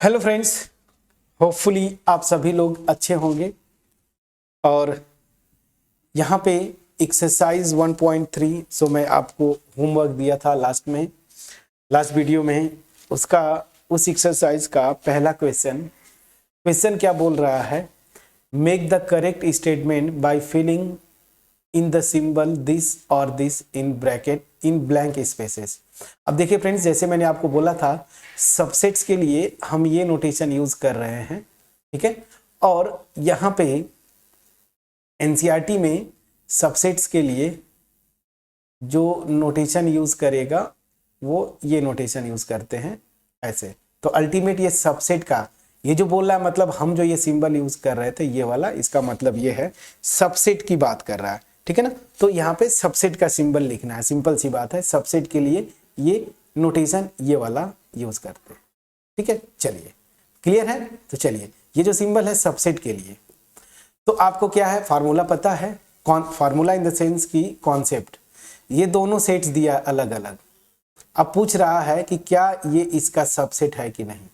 Hello friends, hopefully आप सभी लोग अच्छे होंगे। और यहाँ पे एक्सरसाइज 1.3 सो मैं आपको होमवर्क दिया था लास्ट वीडियो में। उस एक्सरसाइज का पहला क्वेश्चन क्या बोल रहा है? Make the correct statement by filling in the symbol this or this in bracket in blank spaces. अब देखिए फ्रेंड्स, जैसे मैंने आपको बोला था, सबसेट्स के लिए हम ये नोटेशन यूज कर रहे हैं, ठीक है। और यहाँ पे एनसीईआरटी में सबसेट्स के लिए जो नोटेशन यूज करेगा वो ये नोटेशन यूज करते हैं ऐसे। तो अल्टीमेट ये सबसेट का ये जो बोल रहा है, मतलब हम जो ये सिंबल यूज कर रहे थे ये वाला, इसका मतलब ये है सबसेट की बात कर रहा है, ठीक है ना। तो यहाँ पे सबसेट का सिंबल लिखना है, सिंपल सी बात है। सबसेट के लिए ये नोटेशन ये वाला यूज करते हैं, ठीक है। चलिए, क्लियर है? तो चलिए, ये जो सिंबल है सबसेट के लिए, तो आपको क्या है, फार्मूला पता है। कौन फार्मूला इन द सेंस की कॉन्सेप्ट। ये दोनों सेट्स दिया अलग अलग। अब पूछ रहा है कि क्या ये इसका सबसेट है कि नहीं।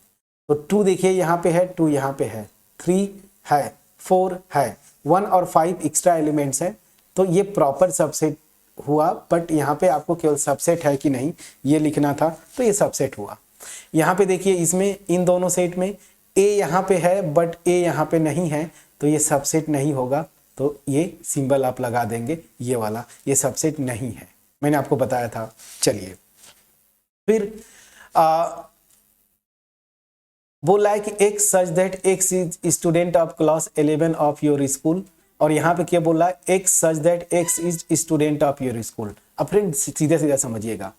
तो 2 देखिए यहाँ पे है, 2 यहाँ पे है, 3 है, 4 है, 1 और 5 एक्स्ट्रा एलिमेंट्स है। तो ये प्रॉपर सबसेट हुआ। बट यहाँ पे आपको केवल सबसेट है कि नहीं ये लिखना था, तो ये सबसेट हुआ। यहाँ पे देखिए, इसमें इन दोनों सेट में ए यहाँ पे है बट ए यहाँ पे नहीं है, तो ये सबसेट नहीं होगा। तो ये सिंबल आप लगा देंगे, ये वाला, ये सबसेट नहीं है, मैंने आपको बताया था। चलिए, फिर बोला है कि x such that X is student of class 11 of your school. और यहाँ पे क्या बोला है? X such that X is student of your school. अब फ्रेंड सीधा सीधा समझिएगा,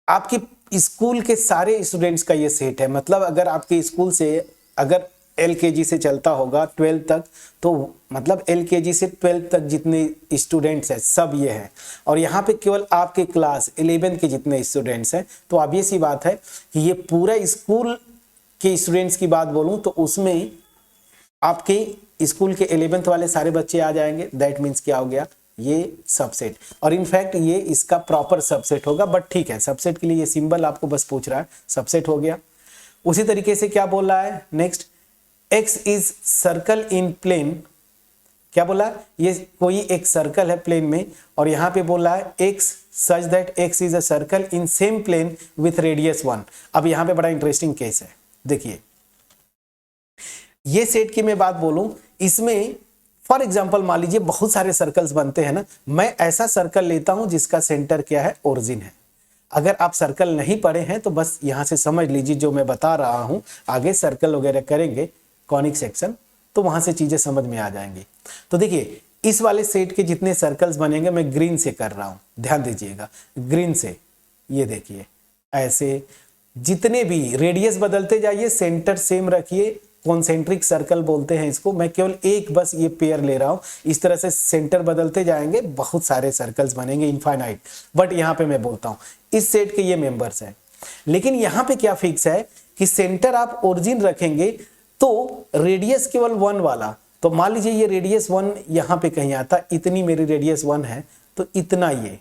आपके स्कूल के सारे स्टूडेंट्स का ये सेट है। मतलब अगर आपके स्कूल से अगर एलकेजी से चलता होगा 12 तक, तो मतलब एलकेजी से 12 तक जितने स्टूडेंट्स हैं सब ये हैं। और यहाँ पे केवल आपके क्लास 11 के जितने स्टूडेंट्स हैं, तो ऑब्वियस सी बात है कि ये पूरा स्कूल के स्टूडेंट्स की बात बोलूँ तो उसमें आपके स्कूल के 11th वाले सारे बच्चे आ जाएंगे। दैट मीन्स क्या हो गया? ये सबसेट। और इनफैक्ट ये इसका प्रॉपर सबसेट होगा। बट ठीक है, सबसेट के लिए ये सिंबल आपको बस पूछ रहा है, सबसेट हो गया। उसी तरीके से क्या बोल रहा है next? X is circle in plane. क्या बोला? ये कोई एक सर्कल है प्लेन में, और यहां पे बोला है X such that X is a circle in same plane with radius 1। अब यहां पे बड़ा इंटरेस्टिंग केस है, देखिए। ये सेट की मैं बात बोलूं, इसमें फॉर एग्जाम्पल मान लीजिए बहुत सारे सर्कल्स बनते हैं ना। मैं ऐसा सर्कल लेता हूं जिसका सेंटर क्या है? ओरिजिन है। अगर आप सर्कल नहीं पढ़े हैं तो बस यहां से समझ लीजिए जो मैं बता रहा हूं। आगे सर्कल वगैरह करेंगे कॉनिक सेक्शन, तो वहां से चीजें समझ में आ जाएंगी। तो देखिए, इस वाले सेट के जितने सर्कल्स बनेंगे, मैं ग्रीन से कर रहा हूं, ध्यान दीजिएगा, ग्रीन से। ये देखिए, ऐसे जितने भी रेडियस बदलते जाइए, सेंटर सेम रखिए, कॉन्सेंट्रिक सर्कल बोलते हैं इसको। मैं केवल एक बस ये पेयर ले रहा हूं। इस तरह से सेंटर बदलते जाएंगे, बहुत सारे सर्कल्स बनेंगे, इनफाइनाइट। बट यहां पे मैं बोलता हूं इस सेट के ये मेंबर्स हैं। लेकिन यहां पे क्या फिक्स है कि सेंटर आप ओरिजिन रखेंगे तो रेडियस केवल 1 वाला। तो मान लीजिए ये रेडियस 1 यहां पे कहीं आता, इतनी मेरी रेडियस 1 है, तो इतना ये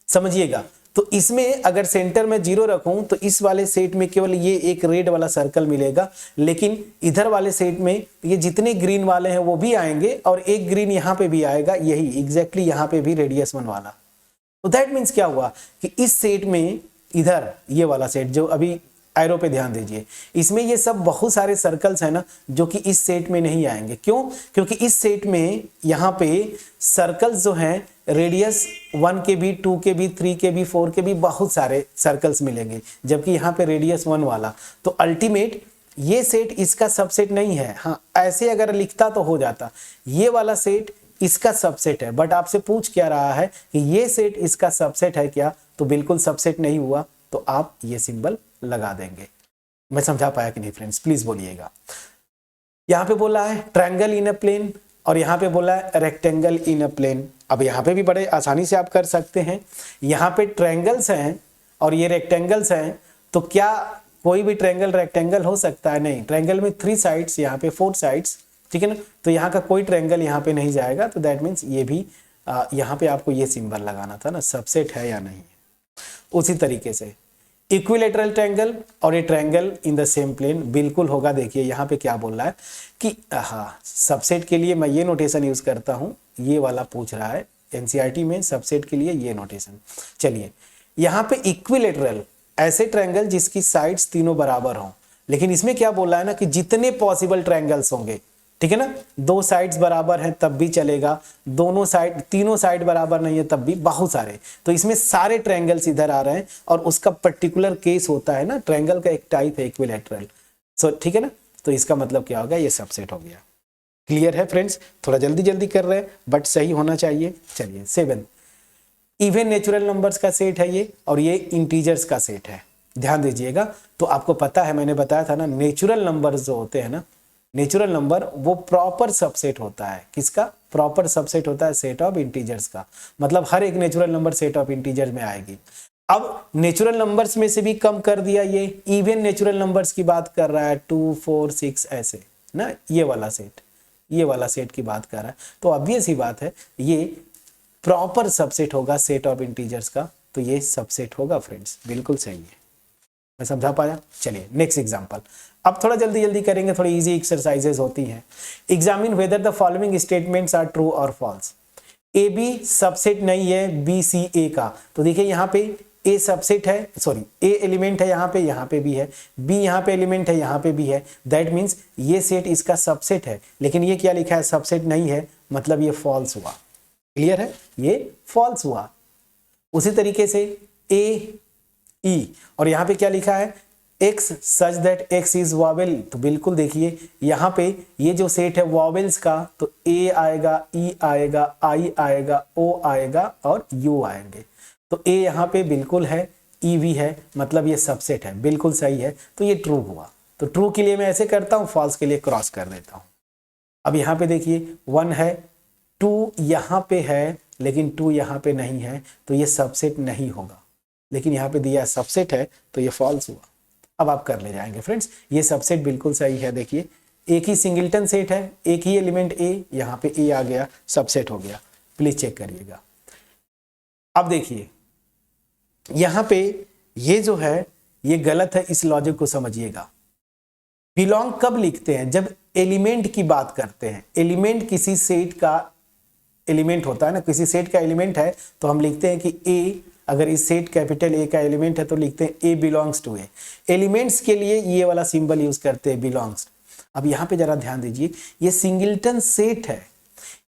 समझिएगा। तो इसमें अगर सेंटर में 0 रखूं तो इस वाले सेट में केवल ये एक रेड वाला सर्कल मिलेगा। लेकिन इधर वाले सेट में ये जितने ग्रीन वाले हैं वो भी आएंगे, और एक ग्रीन यहां पे भी आएगा, यही एग्जैक्टली यहां पे भी रेडियस 1 वाला। तो दैट मीन्स क्या हुआ कि इस सेट में इधर ये वाला सेट जो अभी एरो पे ध्यान दीजिए, इसमें ये सब बहुत सारे सर्कल्स हैं ना, जो कि इस सेट में नहीं आएंगे। क्यों? क्योंकि इस सेट में यहाँ पे सर्कल्स जो हैं रेडियस 1 के भी, 2 के भी, 3 के भी, 4 के भी बहुत सारे सर्कल्स मिलेंगे, जबकि यहाँ पे रेडियस 1 वाला। तो अल्टीमेट ये सेट इसका सबसेट नहीं है। हाँ, ऐसे अगर लिखता तो हो जाता, ये वाला सेट इसका सबसेट है। बट आपसे पूछ क्या रहा है कि ये सेट इसका सबसेट है क्या? तो बिल्कुल सबसेट नहीं हुआ, तो आप ये सिंबल लगा देंगे। मैं समझा पाया कि नहीं फ्रेंड्स? प्लीज बोलिएगा। यहां पे बोला है ट्रायंगल इन अ प्लेन, और यहां पे बोला है रेक्टेंगल इन अ प्लेन। अब यहां पे भी बड़े आसानी से आप कर सकते हैं। यहां पे ट्रायंगल्स हैं और ये रेक्टेंगल्स हैं, तो क्या कोई भी ट्रायंगल रेक्टेंगल हो सकता है? नहीं, ट्रायंगल में 3 साइड्स, यहाँ पे 4 साइड्स, ठीक है ना। तो यहाँ का कोई ट्रायंगल यहाँ पे नहीं जाएगा। तो दैट मीन्स ये भी यहाँ पे आपको ये सिंबल लगाना था ना, सबसेट है या नहीं। उसी तरीके से इक्विलेटरल ट्रायंगल और ये triangle in the same plane बिल्कुल होगा। देखिए यहाँ पे क्या बोल रहा है कि हाँ, सबसेट के लिए मैं ये नोटेशन यूज करता हूँ, ये वाला पूछ रहा है एनसीईआरटी में, सबसेट के लिए ये नोटेशन। चलिए यहाँ पे इक्विलेटरल ऐसे ट्रायंगल जिसकी साइड्स तीनों बराबर हों, लेकिन इसमें क्या बोल रहा है ना कि जितने पॉसिबल ट्रायंगल्स होंगे, ठीक है ना, दो साइड्स बराबर हैं तब भी चलेगा, दोनों साइड तीनों साइड बराबर नहीं है तब भी, बहुत सारे। तो इसमें सारे ट्रायंगल्स इधर आ रहे हैं और उसका पर्टिकुलर केस होता है ना, ट्रायंगल का एक टाइप है इक्विलेटरल। सो ठीक है ना, तो इसका मतलब क्या होगा, ये सबसेट हो गया। क्लियर है फ्रेंड्स? थोड़ा जल्दी जल्दी कर रहे हैं बट सही होना चाहिए। चलिए 7, इवन नेचुरल नंबर्स का सेट है ये, और ये इंटीजर्स का सेट है। ध्यान दीजिएगा। तो आपको पता है, मैंने बताया था ना, नेचुरल नंबर्स जो होते हैं ना, नेचुरल नंबर वो प्रॉपर सबसेट होता है। किसका प्रॉपर सबसेट होता है? सेट ऑफ इंटीजर्स का। मतलब हर एक natural number set of integers में आएगी। अब नेचुरल नंबर्स में से भी कम कर दिया, ये इवन नेचुरल नंबर्स की बात कर रहा है, 2 4 6 ऐसे ना, ये वाला सेट की बात कर रहा है। तो ऑब्वियस ही बात है, ये प्रॉपर सबसेट होगा सेट ऑफ इंटीजर्स का, तो ये सबसेट होगा फ्रेंड्स। बिल्कुल सही है, मैं समझा पाया। चलिए नेक्स्ट एग्जांपल। अब थोड़ा जल्दी जल्दी करेंगे, थोड़ी इजी एक्सरसाइजेज होती हैं। Examine whether the following statements are true और फॉल्स। ए बी सबसेट नहीं है बी सी ए का, तो देखिए यहाँ पे ए सबसेट है, सॉरी ए एलिमेंट है यहाँ पे भी है, बी यहाँ पे एलिमेंट है, यहाँ पे भी है। दैट मीन्स ये सेट इसका सबसेट है, लेकिन ये क्या लिखा है? सबसेट नहीं है, मतलब ये फॉल्स हुआ। क्लियर है? ये फॉल्स हुआ। उसी तरीके से ए ई, और यहाँ पे क्या लिखा है? x such that x is vowel. तो बिल्कुल देखिए यहाँ पे ये जो सेट है वॉवेल्स का, तो a आएगा, e आएगा, i आएगा, o आएगा और u आएंगे। तो a यहाँ पे बिल्कुल है, e भी है, मतलब ये सबसेट है। बिल्कुल सही है, तो ये ट्रू हुआ। तो ट्रू के लिए मैं ऐसे करता हूँ, फॉल्स के लिए क्रॉस कर देता हूँ। अब यहाँ पे देखिए 1 है, 2 यहाँ पे है, लेकिन 2 यहाँ पे नहीं है, तो ये सबसेट नहीं होगा। लेकिन यहाँ पे दिया सबसेट है, तो ये फॉल्स हुआ। अब आप कर ले जाएंगे फ्रेंड्स, ये सबसेट बिल्कुल सही है। देखिए एक ही सिंगल्टन सेट है, एक ही एलिमेंट ए, यहाँ पे ए आ गया, सबसेट हो गया। प्लीज चेक करिएगा। अब देखिए यहाँ पे ये जो है ये गलत है, इस लॉजिक को समझिएगा। बिलोंग कब लिखते हैं? जब एलिमेंट की बात करते हैं। एलिमेंट किसी सेट का एलिमेंट होता है ना, किसी सेट का एलिमेंट है तो हम लिखते हैं कि ए, अगर इस सेट कैपिटल ए का एलिमेंट है तो लिखते हैं ए बिलोंग्स टू ए। एलिमेंट्स के लिए ये वाला सिंबल यूज करते हैं, बिलोंग्स। अब यहाँ पे जरा ध्यान दीजिए, ये सिंगल्टन सेट है,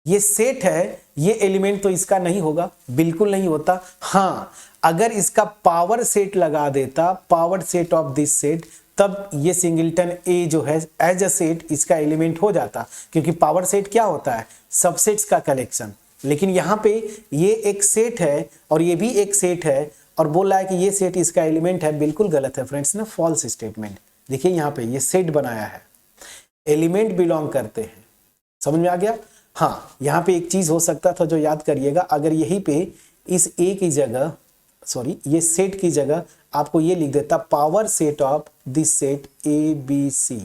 ये सेट है, ये एलिमेंट तो इसका नहीं होगा, बिल्कुल नहीं होता। हाँ, अगर इसका पावर सेट लगा देता, power set of this set, तब ये सिंगल्टन ए जो है एज अ सेट इसका एलिमेंट हो जाता, क्योंकि पावर सेट क्या होता है? सबसेट्स का कलेक्शन। लेकिन यहाँ पे ये एक सेट है और ये भी एक सेट है, और बोल रहा है कि ये सेट इसका एलिमेंट है। बिल्कुल गलत है फ्रेंड्स ना, फॉल्स स्टेटमेंट। देखिए यहाँ पे ये सेट बनाया है, एलिमेंट बिलोंग करते हैं। समझ में आ गया? हाँ, यहाँ पे एक चीज हो सकता था जो याद करिएगा, अगर यहीं पे इस ए की जगह, सॉरी ये सेट की जगह आपको ये लिख देता power set of this set A B C,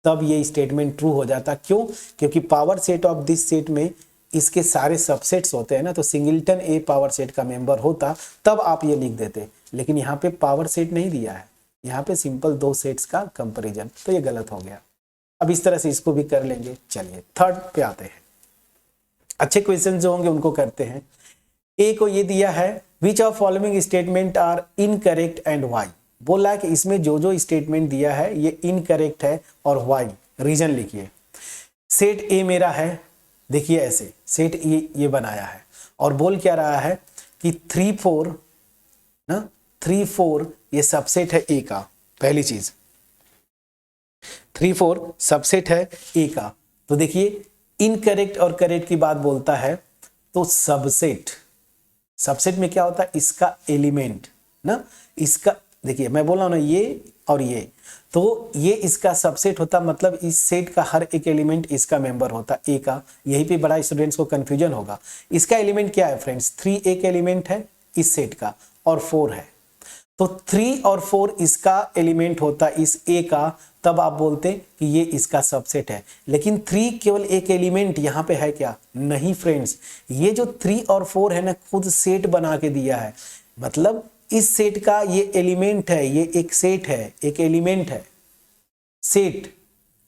तब ये स्टेटमेंट ट्रू हो जाता। क्यों? क्योंकि power set of this set में इसके सारे सबसेट्स होते हैं ना, तो सिंगल्टन ए पावर सेट का मेंबर होता, तब आप ये लिख देते। लेकिन यहाँ पे पावर सेट नहीं दिया है, यहाँ पे सिंपल दो सेट्स का कंपैरिजन, तो ये गलत हो गया। अब इस तरह से इसको भी कर लेंगे। चलिए थर्ड पे आते हैं। अच्छे क्वेश्चन जो होंगे उनको करते हैं। ए को ये दिया है, which of following statement are incorrect and why. बोला है कि इसमें जो जो स्टेटमेंट दिया है ये इनकरेक्ट है और वाई, रीजन लिखिए। सेट ए मेरा है, देखिए ऐसे सेट ये बनाया है, और बोल क्या रहा है कि 3 4 ना, 3 4 ये सबसेट है ए का। पहली चीज 3 4 सबसेट है ए का। तो देखिए इनकरेक्ट और करेक्ट की बात बोलता है, तो सबसेट, सबसेट में क्या होता है? इसका एलिमेंट ना, इसका देखिए मैं बोल रहा हूं ना, ये और ये, तो ये इसका सबसेट होता, मतलब इस सेट का हर एक एलिमेंट इसका मेंबर होता ए का। यहीं पे बड़ा स्टूडेंट्स को कंफ्यूजन होगा। इसका एलिमेंट क्या है फ्रेंड्स? 3 एक एलिमेंट है इस सेट का और 4 है, तो 3 और 4 इसका एलिमेंट होता इस ए का, तब आप बोलते कि ये इसका सबसेट है। लेकिन 3 केवल एक एलिमेंट यहाँ पे है क्या? नहीं फ्रेंड्स, ये जो 3 और 4 है ना, खुद सेट बना के दिया है। मतलब इस सेट का ये एलिमेंट है, ये एक सेट है, एक एलिमेंट है सेट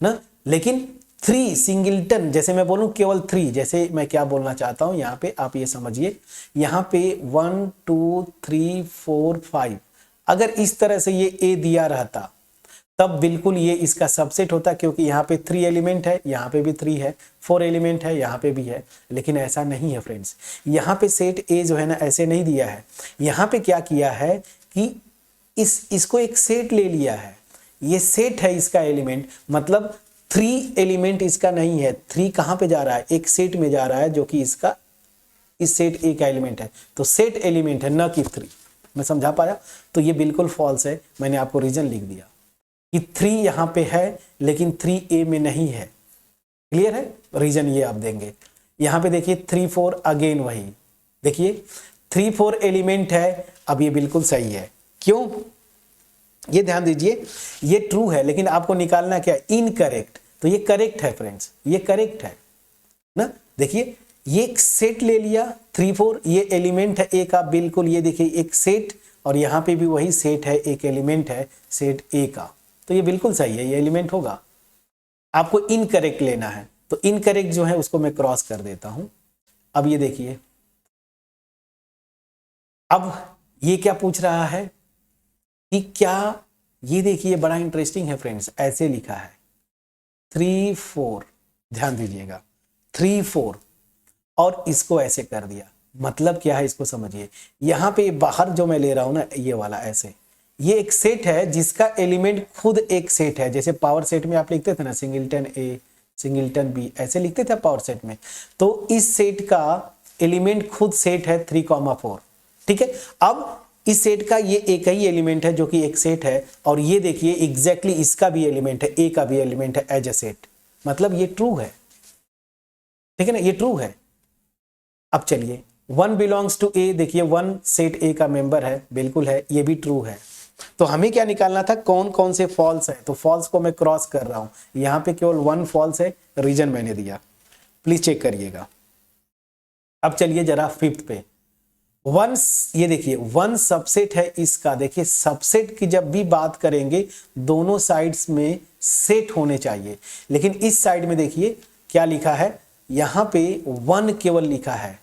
ना। लेकिन 3 सिंगलटन, जैसे मैं बोलूं केवल 3, जैसे मैं क्या बोलना चाहता हूं यहाँ पे आप ये समझिए, यहाँ पे 1 2 3 4 5, अगर इस तरह से ये ए दिया रहता तब बिल्कुल ये इसका सबसेट होता, क्योंकि यहाँ पे 3 एलिमेंट है, यहाँ पे भी 3 है, 4 एलिमेंट है, यहाँ पे भी है। लेकिन ऐसा नहीं है फ्रेंड्स, यहाँ पे सेट ए जो है ना ऐसे नहीं दिया है। यहाँ पे क्या किया है कि इसको एक सेट ले लिया है, ये सेट है इसका एलिमेंट, मतलब 3 एलिमेंट इसका नहीं है। 3 कहाँ पे जा रहा है, एक सेट में जा रहा है जो कि इसका इस सेट ए का एलिमेंट है, तो सेट एलिमेंट है न कि 3। मैं समझा पाया? तो ये बिल्कुल फॉल्स है, मैंने आपको रीजन लिख दिया कि 3 यहाँ पे है लेकिन 3 ए में नहीं है। क्लियर है? रीजन ये आप देंगे। यहाँ पे देखिए 3 4, अगेन वही देखिए 3 4 एलिमेंट है। अब ये बिल्कुल सही है, क्यों? ये ध्यान दीजिए, ये ट्रू है लेकिन आपको निकालना क्या, इनकरेक्ट। तो ये करेक्ट है फ्रेंड्स, ये करेक्ट है ना। देखिए ये एक सेट ले लिया 3 4, ये एलिमेंट है ए का, बिल्कुल ये देखिए एक सेट, और यहाँ पे भी वही सेट है, एक एलिमेंट है सेट ए का, तो ये बिल्कुल सही है, ये एलिमेंट होगा। आपको इनकरेक्ट लेना है, तो इनकरेक्ट जो है उसको मैं क्रॉस कर देता हूं। अब ये देखिए, अब ये क्या पूछ रहा है कि क्या, ये देखिए बड़ा इंटरेस्टिंग है फ्रेंड्स, ऐसे लिखा है 3 4, ध्यान दीजिएगा 3 4, और इसको ऐसे कर दिया। मतलब क्या है इसको समझिए, यहां पे बाहर जो मैं ले रहा हूं ना, ये वाला ऐसे, ये एक सेट है जिसका एलिमेंट खुद एक सेट है। जैसे पावर सेट में आप लिखते थे ना सिंगलटन ए सिंगलटन बी, ऐसे लिखते थे पावर सेट में। तो इस सेट का एलिमेंट खुद सेट है 3 4, ठीक है। अब इस सेट का ये एक ही एलिमेंट है जो कि एक सेट है, और ये देखिए एग्जैक्टली इसका भी एलिमेंट है, ए का भी एलिमेंट है एज ए सेट, मतलब ये ट्रू है, ठीक है ना, ये ट्रू है। अब चलिए 1 बिलोंग्स टू ए, देखिए 1 सेट ए का मेंबर है, बिल्कुल है, ये भी ट्रू है। तो हमें क्या निकालना था, कौन कौन से फॉल्स है, तो फॉल्स को मैं क्रॉस कर रहा हूं। यहां पे केवल 1 फॉल्स है, रीजन मैंने दिया, प्लीज चेक करिएगा। अब चलिए जरा 5th पे, 1, ये देखिए 1 सबसेट है इसका। देखिए सबसेट की जब भी बात करेंगे दोनों साइड्स में सेट होने चाहिए, लेकिन इस साइड में देखिए क्या लिखा है, यहां पे 1 केवल लिखा है,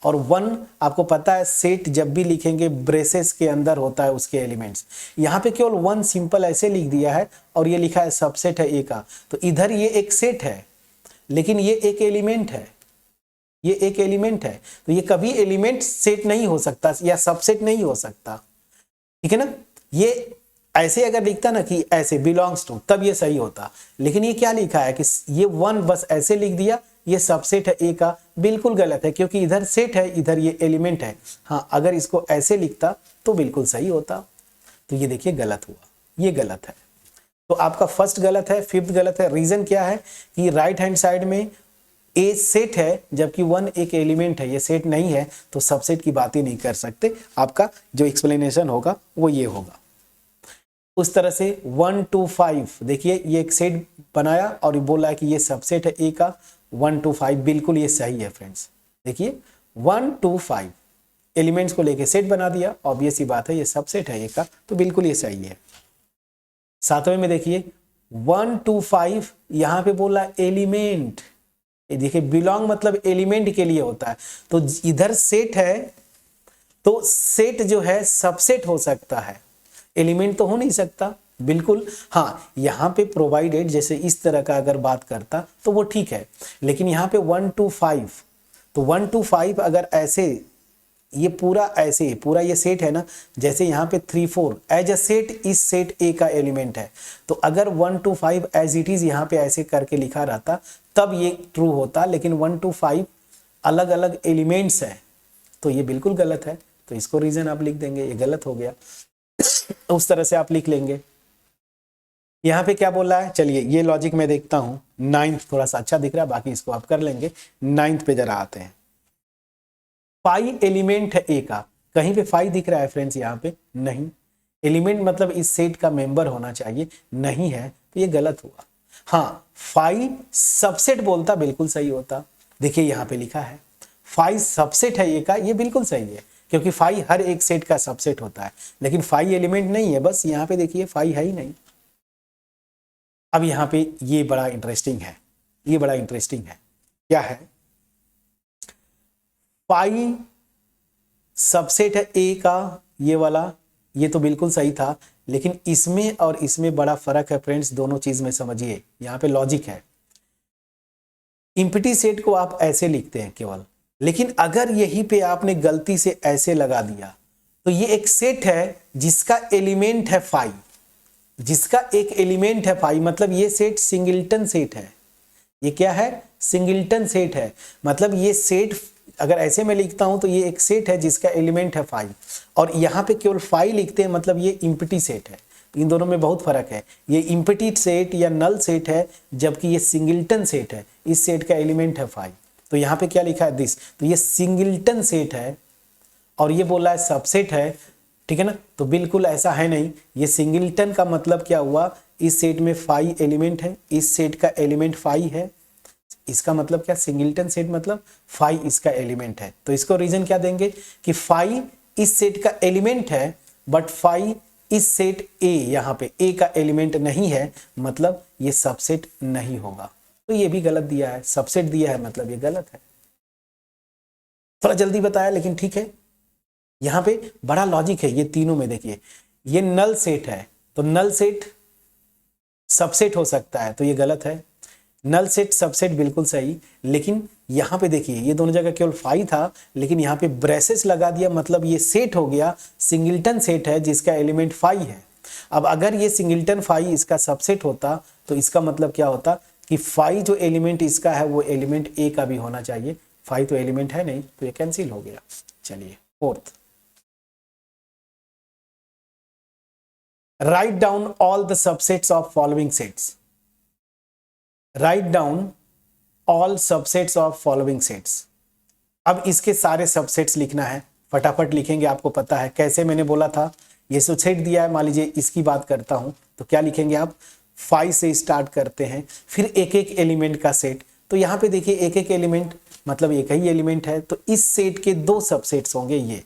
और 1 आपको पता है सेट जब भी लिखेंगे ब्रेसेस के अंदर होता है उसके एलिमेंट्स। यहाँ पे केवल 1 सिंपल ऐसे लिख दिया है, और ये लिखा है सबसेट है ए का। तो इधर ये एक सेट है लेकिन ये एक एलिमेंट है, ये एक एलिमेंट है, तो ये कभी एलिमेंट सेट नहीं हो सकता या सबसेट नहीं हो सकता, ठीक है ना। ये ऐसे अगर लिखता ना कि ऐसे बिलोंग्स टू, तब ये सही होता। लेकिन ये क्या लिखा है कि ये 1 बस ऐसे लिख दिया, ये सबसेट है ए का, बिल्कुल गलत है, क्योंकि इधर सेट है, इधर ये एलिमेंट है। हाँ, अगर इसको ऐसे लिखता तो बिल्कुल सही होता। तो ये देखिए गलत हुआ, ये गलत है। तो आपका फर्स्ट गलत है, 5th गलत है। रीजन क्या है कि राइट हैंड साइड में ए सेट है जबकि 1 एक एलिमेंट है, ये सेट नहीं है, तो सबसेट की बात ही नहीं कर सकते। आपका जो एक्सप्लेनेशन होगा वो ये होगा। उस तरह से 1 2 5, देखिए ये एक सेट बनाया और ये बोला है कि ये सबसेट है ए का, 1 2 5, बिल्कुल ये सही है फ्रेंड्स। देखिए 1 2 5 एलिमेंट्स को लेके सेट बना दिया, ऑब्वियस ही बात है ये सबसेट है ए का, तो बिल्कुल ये सही है। 7वें में देखिए 1 2 5, यहां पे बोला एलिमेंट, ये देखिए बिलोंग मतलब एलिमेंट के लिए होता है, तो इधर सेट है, तो सेट जो है सबसेट हो सकता है, एलिमेंट तो हो नहीं सकता, बिल्कुल। हाँ, यहाँ पे प्रोवाइडेड जैसे इस तरह का अगर बात करता तो वो ठीक है, लेकिन यहाँ पे 1 2 5, तो 1 2 5 अगर ऐसे, ये पूरा ऐसे पूरा ये सेट है ना, जैसे यहाँ पे 3 4 एज अ सेट, इस सेट ए का एलिमेंट है, तो अगर 1 2 5 एज इट इज यहाँ पे ऐसे करके लिखा रहता तब ये ट्रू होता, लेकिन 1 2 5 अलग अलग एलिमेंट्स हैं, तो ये बिल्कुल गलत है। तो इसको रीजन आप लिख देंगे, ये गलत हो गया। उस तरह से आप लिख लेंगे। यहाँ पे क्या बोल रहा है, चलिए ये लॉजिक मैं देखता हूँ। 9th थोड़ा सा अच्छा दिख रहा है, बाकी इसको आप कर लेंगे। 9th पे जरा आते हैं। 5 एलिमेंट है ए का, कहीं पे 5 दिख रहा है फ्रेंड्स, यहाँ पे नहीं। एलिमेंट मतलब इस सेट का मेंबर होना चाहिए, नहीं है, तो ये गलत हुआ। हाँ, 5 सबसेट बोलता, बिल्कुल सही होता। देखिए यहाँ पे लिखा है 5 सबसेट है ए का, ये बिल्कुल सही है, क्योंकि फाई हर एक सेट का सबसेट होता है, लेकिन फाई एलिमेंट नहीं है, बस यहाँ पे देखिए फाई है ही नहीं। अब यहाँ पे ये बड़ा इंटरेस्टिंग है, ये बड़ा इंटरेस्टिंग है, क्या है, फाई सबसेट है ए का, ये वाला, ये तो बिल्कुल सही था, लेकिन इसमें और इसमें बड़ा फर्क है फ्रेंड्स, दोनों चीज में समझिए, यहाँ पे लॉजिक है। इम्प्टी सेट को आप ऐसे लिखते हैं केवल, लेकिन अगर यहीं पे आपने गलती से ऐसे लगा दिया तो ये एक सेट है जिसका एलिमेंट है फाई, जिसका एक एलिमेंट है फाई, मतलब ये सेट सिंगल्टन सेट है। ये क्या है, सिंगल्टन सेट है, मतलब ये सेट अगर ऐसे में लिखता हूं तो ये एक सेट है जिसका एलिमेंट है फाई, और यहाँ पे केवल फाई लिखते हैं, मतलब ये इम्प्टी सेट है। इन दोनों में बहुत फर्क है, ये इम्प्टी सेट या नल सेट है, जबकि ये सिंगल्टन सेट है, इस सेट का एलिमेंट है फाई। तो यहाँ पे क्या लिखा है, दिस, तो ये सिंगल्टन सेट है और ये बोला है सबसेट है, ठीक है ना। तो बिल्कुल ऐसा है नहीं, ये सिंगल्टन का मतलब क्या हुआ, इस सेट में फाई एलिमेंट है, इस सेट का एलिमेंट फाई है, इसका मतलब क्या, सिंगल्टन सेट मतलब फाई इसका एलिमेंट है। तो इसको रीजन क्या देंगे कि फाई इस सेट का एलिमेंट है, बट फाई इस सेट ए, यहाँ पे ए का एलिमेंट नहीं है, मतलब ये सबसेट नहीं होगा। तो ये भी गलत दिया है, सबसेट दिया है मतलब ये गलत है। थोड़ा जल्दी बताया लेकिन ठीक है, यहाँ पे बड़ा लॉजिक है ये तीनों में। देखिए ये नल सेट है, तो नल सेट सबसेट हो सकता है, तो ये गलत है। नल सेट सबसेट बिल्कुल सही, लेकिन यहाँ पे देखिए ये दोनों जगह केवल फाई था, लेकिन यहाँ पे ब्रेसेस लगा दिया, मतलब ये सेट हो गया, सिंगल्टन सेट है जिसका एलिमेंट फाई है। अब अगर ये सिंगल्टन फाई इसका सबसेट होता तो इसका मतलब क्या होता कि फाई जो एलिमेंट इसका है वो एलिमेंट ए का भी होना चाहिए, फाई तो एलिमेंट है नहीं, तो ये कैंसिल हो गया। चलिए fourth, write down all the subsets of following sets. Write down all subsets of following sets. अब इसके सारे सबसेट्स लिखना है, फटाफट लिखेंगे, आपको पता है कैसे, मैंने बोला था ये जो सेट दिया है, मान लीजिए इसकी बात करता हूं तो क्या लिखेंगे आप, फाइव से स्टार्ट करते हैं, फिर एक एक एलिमेंट का सेट। तो यहाँ पे देखिए एक एक एलिमेंट मतलब एक ही एलिमेंट है, तो इस सेट के दो सबसेट्स होंगे ये,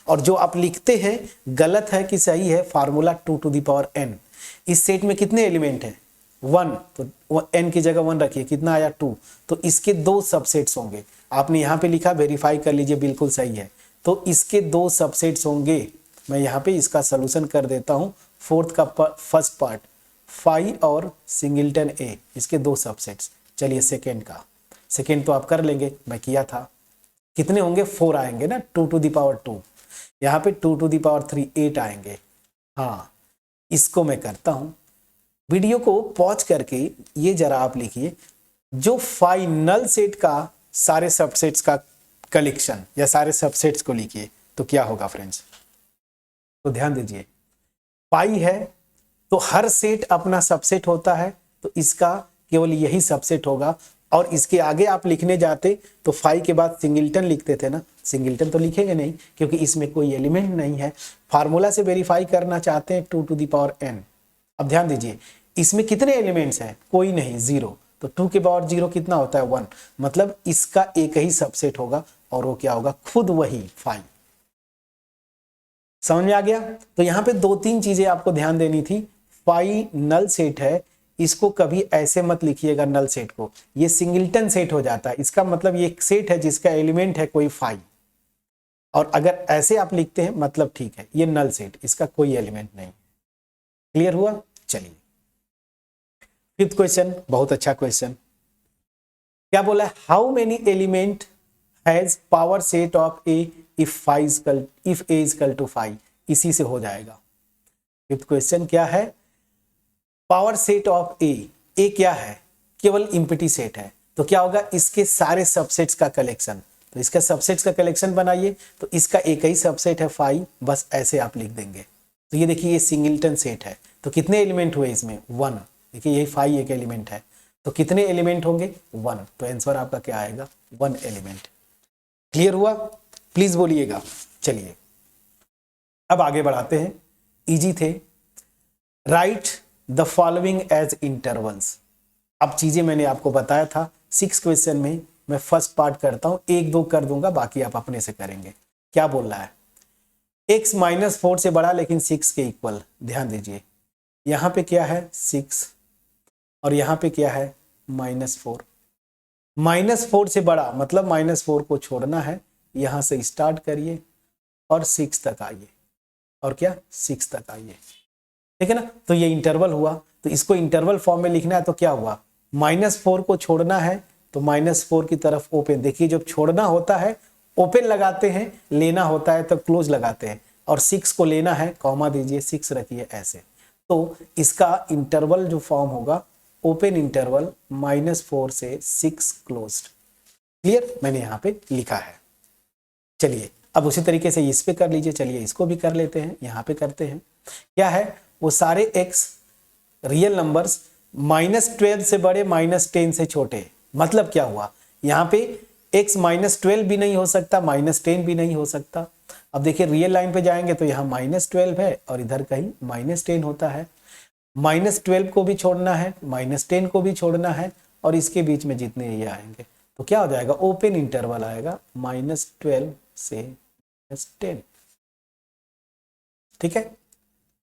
और जो आप लिखते हैं गलत है कि सही है, formula 2 to the power n। इस सेट में कितने एलिमेंट हैं, 1, तो n की जगह 1 रखिए, कितना आया 2, तो इसके दो सबसेट्स होंगे। आपने यहाँ पे लिखा, वेरीफाई कर लीजिए बिल्कुल सही है, तो इसके दो सबसेट्स होंगे। मैं यहाँ पे इसका सलूशन कर देता हूँ, फोर्थ का फर्स्ट पार्ट, फाई और सिंगल्टन ए, इसके दो सबसेट्स। चलिए सेकेंड का, सेकेंड तो आप कर लेंगे, मैं किया था, कितने होंगे, 4 आएंगे ना, 2 टू द पावर 2, यहाँ पे 2 टू द पावर 3 8 आएंगे। हाँ इसको मैं करता हूँ, वीडियो को पॉज करके ये जरा आप लिखिए, जो फाइनल सेट का सारे सबसेट्स का कलेक्शन या सारे सबसेट्स को लिखिए तो क्या होगा फ्रेंड्स। तो ध्यान दीजिए, पाई है तो हर सेट अपना सबसेट होता है, तो इसका केवल यही सबसेट होगा। और इसके आगे आप लिखने जाते तो फाई के बाद सिंगल्टन लिखते थे ना, सिंगल्टन तो लिखेंगे नहीं क्योंकि इसमें कोई एलिमेंट नहीं है। फार्मूला से वेरीफाई करना चाहते हैं 2 टू द पावर n। अब ध्यान दीजिए, इसमें कितने एलिमेंट्स हैं, कोई नहीं, 0, तो 2 के पावर 0 कितना होता है, 1, मतलब इसका एक ही सबसेट होगा, और वो क्या होगा, खुद वही फाई। समझ में आ गया। तो यहाँ पे 2-3 चीजें आपको ध्यान देनी थी। फाई नल सेट है, इसको कभी ऐसे मत लिखिएगा नल सेट को, ये सिंगल्टन सेट हो जाता है, इसका मतलब ये एक सेट है जिसका एलिमेंट है कोई फाई, और अगर ऐसे आप लिखते हैं मतलब ठीक है, ये नल सेट, इसका कोई एलिमेंट नहीं। क्लियर हुआ। चलिए फिफ्थ क्वेश्चन, बहुत अच्छा क्वेश्चन, क्या बोला है, how many element has power set of A if A is equal to 5। इसी से हो जाएगा। फिफ्थ क्वेश्चन क्या है, पावर सेट ऑफ ए क्या है, केवल इम्प्टी सेट है, तो क्या होगा, इसके सारे सबसेट्स का कलेक्शन। तो इसका सबसेट्स का कलेक्शन बनाइए, तो इसका एक ही सबसेट है 5, बस ऐसे आप लिख देंगे। तो ये देखिए ये सिंगल्टन सेट है, तो कितने एलिमेंट हुए इसमें, 1, देखिए यही 5 एक एलिमेंट है, तो कितने एलिमेंट होंगे, 1, तो आंसर आपका क्या आएगा, 1 एलिमेंट। क्लियर हुआ, प्लीज बोलिएगा। चलिए अब आगे बढ़ाते हैं, इजी थे। Write the following as intervals. अब चीजें मैंने आपको बताया था 6 क्वेश्चन में, मैं फर्स्ट पार्ट करता हूं, 1-2 कर दूंगा, बाकी आप अपने से करेंगे। क्या बोल रहा है, x -4 से बड़ा लेकिन 6 के इक्वल। ध्यान दीजिए यहाँ पे क्या है 6 और यहाँ पे क्या है -4। -4 से बड़ा मतलब -4 को छोड़ना है, यहाँ से स्टार्ट करिए और 6 तक आइए और क्या 6 तक आइए, ठीक है ना। तो ये इंटरवल हुआ, तो इसको इंटरवल फॉर्म में लिखना है तो क्या हुआ, -4 को छोड़ना है तो -4 की तरफ ओपन। देखिए जब छोड़ना होता है ओपन लगाते हैं, लेना होता है तो क्लोज लगाते हैं, और 6 को लेना है कॉमा दीजिए 6 रखिए ऐसे। तो इसका इंटरवल जो फॉर्म होगा ओपन इंटरवल -4 से 6 क्लोज्ड। क्लियर, मैंने यहाँ पे लिखा है। चलिए अब उसी तरीके से इस पे कर लीजिए। चलिए इसको भी कर लेते हैं, यहाँ पे करते हैं। क्या है, वो सारे x रियल नंबर्स -12 से बड़े -10 से छोटे। मतलब क्या हुआ, यहाँ पे x -12 भी नहीं हो सकता, -10 भी नहीं हो सकता। अब देखिए रियल लाइन पे जाएंगे तो यहाँ -12 है और इधर कहीं -10 होता है। -12 को भी छोड़ना है, -10 को भी छोड़ना है, और इसके बीच में जितने ये आएंगे तो क्या हो जाएगा, ओपन इंटरवल आएगा -12 से -10। ठीक है,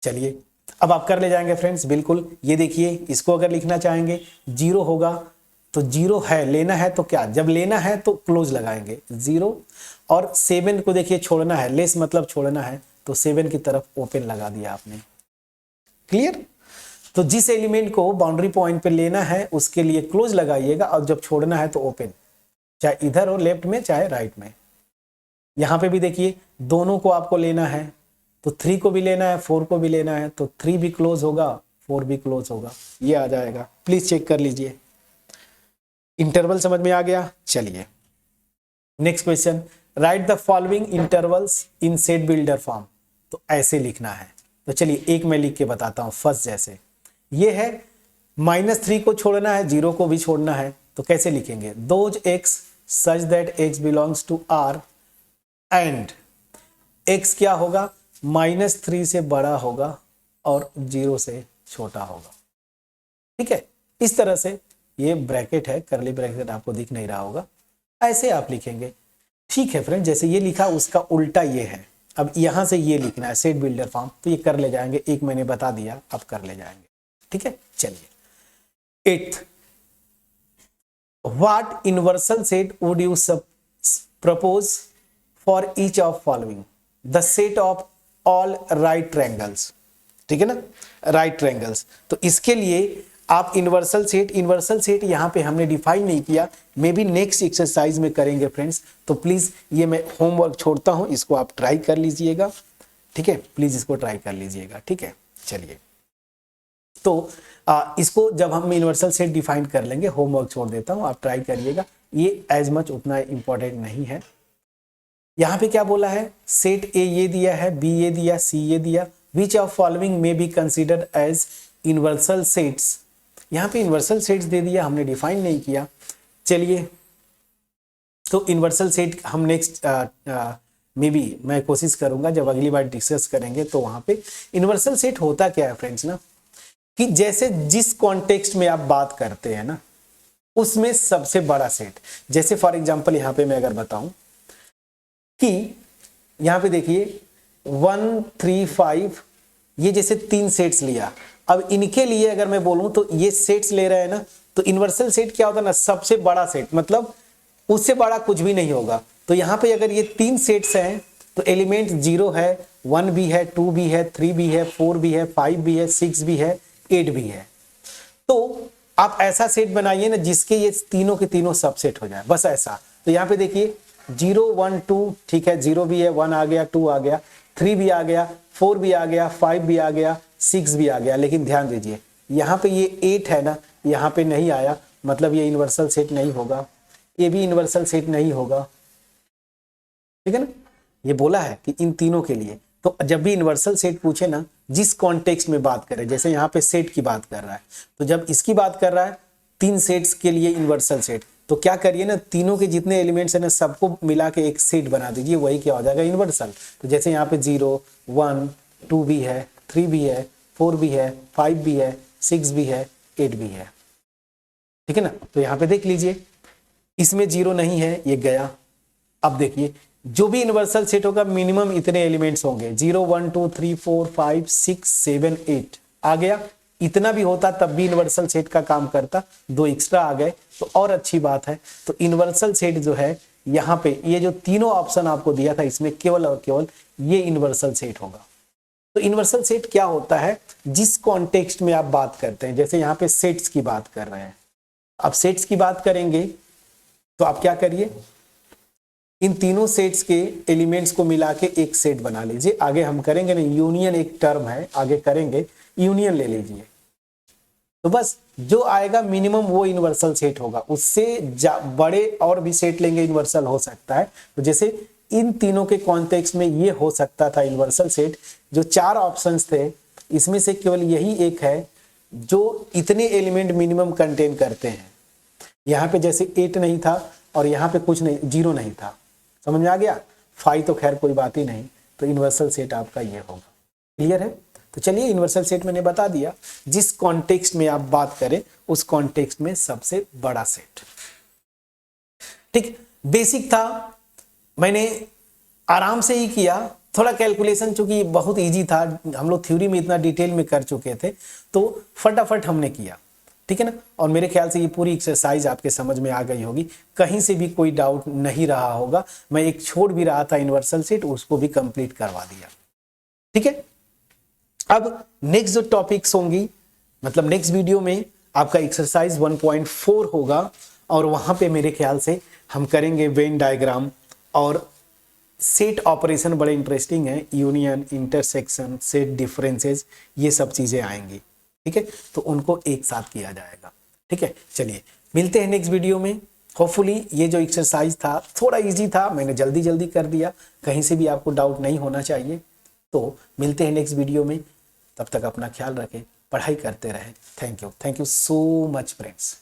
चलिए अब आप कर ले जाएंगे फ्रेंड्स। बिल्कुल ये देखिए, इसको अगर लिखना चाहेंगे 0 होगा तो 0 है, लेना है तो क्या, जब लेना है तो क्लोज लगाएंगे 0, और 7 को देखिए छोड़ना है, लेस मतलब छोड़ना है, तो 7 की तरफ ओपन लगा दिया आपने। क्लियर, तो जिस एलिमेंट को बाउंड्री पॉइंट पे लेना है उसके लिए क्लोज लगाइएगा, और जब छोड़ना है तो ओपन, चाहे इधर हो लेफ्ट में चाहे राइट में। यहां पे भी देखिए दोनों को आपको लेना है, तो 3 को भी लेना है 4 को भी लेना है, तो 3 भी क्लोज होगा 4 भी क्लोज होगा, ये आ जाएगा। प्लीज चेक कर लीजिए, इंटरवल समझ में आ गया। चलिए next question, right the following intervals in set builder form. तो ऐसे लिखना है, तो चलिए एक मैं लिख के बताता हूं। फर्स्ट जैसे ये है -3 को छोड़ना है, 0 को भी छोड़ना है, तो कैसे लिखेंगे, those x such that x belongs to R and x क्या होगा, -3 से बड़ा होगा और 0 से छोटा होगा। ठीक है, इस तरह से ये ब्रैकेट है, करली ब्रैकेट आपको दिख नहीं रहा होगा, ऐसे आप लिखेंगे। ठीक है फ्रेंड, जैसे ये लिखा उसका उल्टा ये है। अब यहां से ये लिखना है सेट बिल्डर फॉर्म, तो ये कर ले जाएंगे, एक मैंने बता दिया, अब कर ले जाएंगे। ठीक है, चलिए 8th, what universal set would you propose for each of following, the set of all right triangles. ठीक है ना, राइट ट्रायंगल्स। तो इसके लिए आप यूनिवर्सल सेट यहाँ पे हमने डिफाइन नहीं किया, मे बी नेक्स्ट एक्सरसाइज में करेंगे फ्रेंड्स। तो प्लीज ये मैं होमवर्क छोड़ता हूँ, इसको आप ट्राई कर लीजिएगा। ठीक है, प्लीज इसको ट्राई कर लीजिएगा। ठीक है, चलिए तो इसको जब हम यूनिवर्सल सेट डिफाइन कर लेंगे, होमवर्क छोड़ देता हूँ, आप ट्राई करिएगा, ये एज मच उतना इंपॉर्टेंट नहीं है। यहाँ पे क्या बोला है, सेट ए ये दिया है, बी ये दिया, सी ये दिया, विच ऑफ फॉलोइंग में be considered as universal sets. यहाँ पे यूनिवर्सल सेट्स दे दिया, हमने डिफाइन नहीं किया। चलिए तो यूनिवर्सल सेट हम नेक्स्ट मे बी मैं कोशिश करूंगा जब अगली बार डिस्कस करेंगे, तो वहां पे यूनिवर्सल सेट होता क्या है फ्रेंड्स ना, कि जैसे जिस कॉन्टेक्स्ट में आप बात करते हैं ना, उसमें सबसे बड़ा सेट। जैसे फॉर एग्जांपल यहाँ पे मैं अगर बताऊं कि यहाँ पे देखिए 1 3 5, ये जैसे 3 सेट्स लिया। अब इनके लिए अगर मैं बोलूं तो ये सेट्स ले रहे हैं ना, तो यूनिवर्सल सेट क्या होता है ना, सबसे बड़ा सेट, मतलब उससे बड़ा कुछ भी नहीं होगा। तो यहाँ पे अगर ये 3 सेट्स हैं तो एलिमेंट 0 है, 1 भी है, 2 भी है, 3 भी है, 4 भी है, 5 भी है, 6 भी है, 8 भी है। तो आप ऐसा सेट बनाइए ना जिसके ये तीनों के तीनों सबसेट हो जाए, बस ऐसा। तो यहाँ पे देखिए 0 1 2, ठीक है, 0 भी है, 1 आ गया, 2 आ गया, 3 भी आ गया, 4 भी आ गया, 5 भी आ गया, 6 भी आ गया। लेकिन ध्यान दीजिए यहाँ पे ये 8 है ना, यहाँ पे नहीं आया, मतलब ये यूनिवर्सल सेट नहीं होगा, ये भी यूनिवर्सल सेट नहीं होगा। ठीक है ना, ये बोला है कि इन तीनों के लिए। तो जब भी यूनिवर्सल सेट पूछे ना, जिस कॉन्टेक्स्ट में बात करें, जैसे यहाँ पे सेट की बात कर रहा है, तो जब इसकी बात कर रहा है 3 सेट्स के लिए यूनिवर्सल सेट, तो क्या करिए ना, तीनों के जितने एलिमेंट्स हैं ना, सबको मिला के एक सेट बना दीजिए, वही क्या हो जाएगा, यूनिवर्सल। तो जैसे यहाँ पे 0 1 2 भी है, 3 भी है, 4 भी है, 5 भी है, 6 भी है, 8 भी है। ठीक है ना, तो यहाँ पे देख लीजिए इसमें 0 नहीं है, ये गया। अब देखिए जो भी यूनिवर्सल सेट होगा मिनिमम इतने एलिमेंट्स होंगे, 0 1 2 3 4 5 6 7 8 आ गया। इतना भी होता तब भी यूनिवर्सल सेट का काम करता, 2 एक्स्ट्रा आ गए तो और अच्छी बात है। तो यूनिवर्सल सेट जो है यहाँ पे ये जो तीनों ऑप्शन आपको दिया था इसमें केवल और केवल ये यूनिवर्सल सेट होगा। तो यूनिवर्सल सेट क्या होता है, जिस कॉन्टेक्स्ट में आप बात करते हैं, जैसे यहाँ पे सेट्स की बात कर रहे हैं, अब सेट्स की बात करेंगे तो आप क्या करिए, इन तीनों सेट्स के एलिमेंट्स को मिला के एक सेट बना लीजिए। आगे हम करेंगे ना, यूनियन एक टर्म है, आगे करेंगे, यूनियन ले लीजिए। तो बस जो आएगा मिनिमम वो यूनिवर्सल सेट होगा, उससे बड़े और भी सेट लेंगे यूनिवर्सल हो सकता है। तो जैसे इन तीनों के कॉन्टेक्स्ट में ये हो सकता था यूनिवर्सल सेट, जो 4 ऑप्शंस थे इसमें से केवल यही एक है जो इतने एलिमेंट मिनिमम कंटेन करते हैं। यहाँ पे जैसे 8 नहीं था और यहाँ पे कुछ नहीं, 0 नहीं था, समझ में आ गया। 5 तो खैर कोई बात ही नहीं, तो यूनिवर्सल सेट आपका ये होगा। क्लियर है? तो चलिए यूनिवर्सल सेट मैंने बता दिया, जिस कॉन्टेक्स्ट में आप बात करें उस कॉन्टेक्स्ट में सबसे बड़ा सेट। ठीक, बेसिक था, मैंने आराम से ही किया, थोड़ा कैलकुलेशन चूंकि बहुत इजी था, हम लोग थ्योरी में इतना डिटेल में कर चुके थे तो फटाफट हमने किया, ठीक है ना। और मेरे ख्याल से ये पूरी एक्सरसाइज आपके समझ में आ गई होगी, कहीं से भी कोई डाउट नहीं रहा होगा। मैं एक छोड़ भी रहा था यूनिवर्सल सेट, उसको भी कंप्लीट करवा दिया, ठीक है। अब नेक्स्ट जो टॉपिक्स होंगी, मतलब नेक्स्ट वीडियो में आपका एक्सरसाइज 1.4 होगा और वहां पे मेरे ख्याल से हम करेंगे वेन डायग्राम और सेट ऑपरेशन, बड़े इंटरेस्टिंग है, यूनियन, इंटरसेक्शन, सेट डिफरेंसेस, ये सब चीजें आएंगी, ठीक है। तो उनको एक साथ किया जाएगा, ठीक है। चलिए मिलते हैं नेक्स्ट वीडियो में। होपफुली ये जो एक्सरसाइज था थोड़ा इजी था, मैंने जल्दी जल्दी कर दिया, कहीं से भी आपको डाउट नहीं होना चाहिए। तो मिलते हैं नेक्स्ट वीडियो में, तब तक अपना ख्याल रखें, पढ़ाई करते रहें। Thank you so much friends.